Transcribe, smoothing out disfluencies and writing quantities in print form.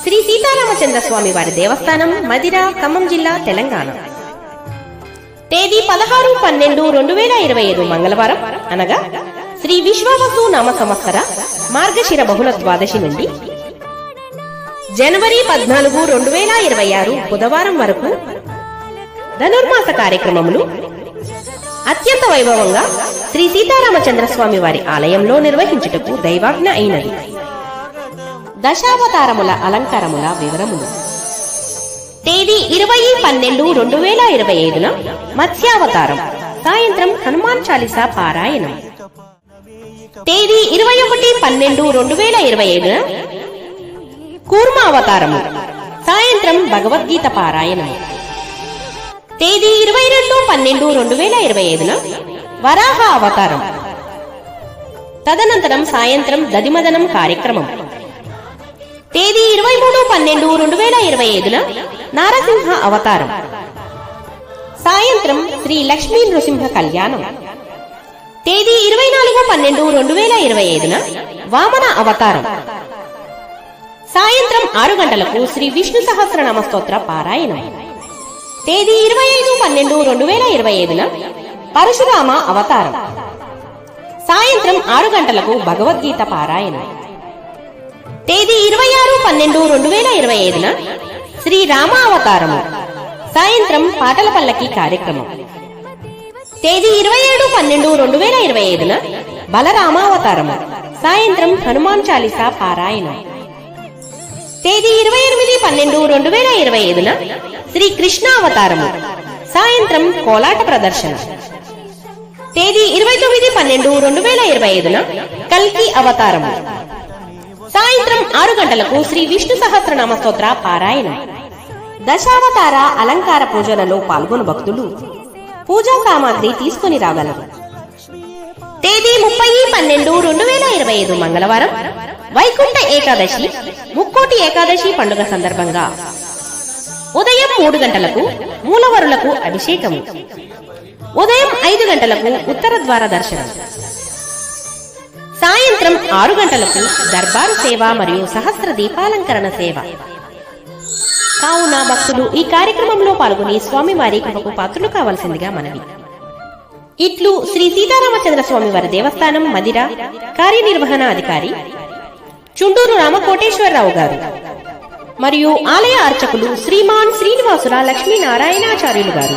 శ్రీ సీతారామచంద్ర స్వామి వారి దేవస్థానం, మదిర, ఖమ్మం జిల్లా, తెలంగాణ. తేదీ 16/12/2025 మంగళవారం అనగా శ్రీ విశ్వావసు నామ సంవత్సర మార్గశిర బహుళ ద్వాదశి నుండి జనవరి 14, 2026 బుధవారం వరకు ధనుర్మాస కార్యక్రమములు అత్యంత వైభవంగా శ్రీ సీతారామచంద్ర స్వామి వారి ఆలయంలో నిర్వహించుటకు దైవాజ్ఞ అయినది. దశావతారముల అలంకారముల వివరములు. తేదీ 20/12/2025 మత్స్యావతారం, సాయంత్రం హనుమాన్ చాలీసా పారాయణం. తేదీ 21/12/2025 కూర్మ అవతారము, సాయంత్రం భగవద్గీత పారాయణము. తేదీ 22/12/2025 వరాహ అవతారం, తదనంతరం సాయంత్రం దదిమదనం కార్యక్రమం. తేదీ 23/12/2025 నారసింహ అవతారం, సాయంత్రం శ్రీ లక్ష్మీ నృసింహ కళ్యాణం. తేదీ 24/12/2025 వామన అవతారం, సాయంత్రం 6 గంటలకు శ్రీ విష్ణు సహస్రనామ స్తోత్ర పారాయణం. తేదీ 25/12/2025 పరశురామ అవతారం, సాయంత్రం 6 గంటలకు భగవద్గీత పారాయణం. తేదీ 26/12/2025 శ్రీ రామ అవతారము, సాయంత్రం పాటల పల్లకి కార్యక్రమం. తేదీ 27/12/2025 బలరామావతారము, సాయంత్రం హనుమాన్ చాలీసా పారాయణం. తేదీ 28/12/2025 శ్రీ కృష్ణావతారము, సాయంత్రం కోలాట ప్రదర్శన. తేదీ 29/12/2025 కల్కి అవతారము, సాయంత్రం 6 గంటలకు శ్రీ విష్ణు సహస్రనామ స్తోత్ర పారాయణం. దశావతార అలంకార పూజలలో పాల్గొను భక్తులు పూజా సామాగ్రి తీసుకుని రాగలరు. తేదీ 30/12/2025 మంగళవారం వైకుంఠ ఏకాదశి, ముక్కోటి ఏకాదశి పండుగ సందర్భంగా ఉదయం 3 గంటలకు మూలవరులకు అభిషేకము, ఉదయం 5 గంటలకు ఉత్తర ద్వార దర్శనం, సాయంత్రం 6 గంటలకు దర్బారు సేవ మరియు సహస్ర దీపాలంకరణ సేవ. కావున భక్తులు ఈ కార్యక్రమంలో పాల్గొని స్వామివారి కృపకు పాత్రులు కావాల్సిందిగా మనవి. ఇట్లు శ్రీ సీతారామచంద్ర స్వామి వారి దేవస్థానం, మదిర కార్యనిర్వహణ అధికారి చుండూరు రామకోటేశ్వరరావు గారు మరియు ఆలయ అర్చకులు శ్రీమాన్ శ్రీనివాసుల లక్ష్మీనారాయణాచార్యులు గారు.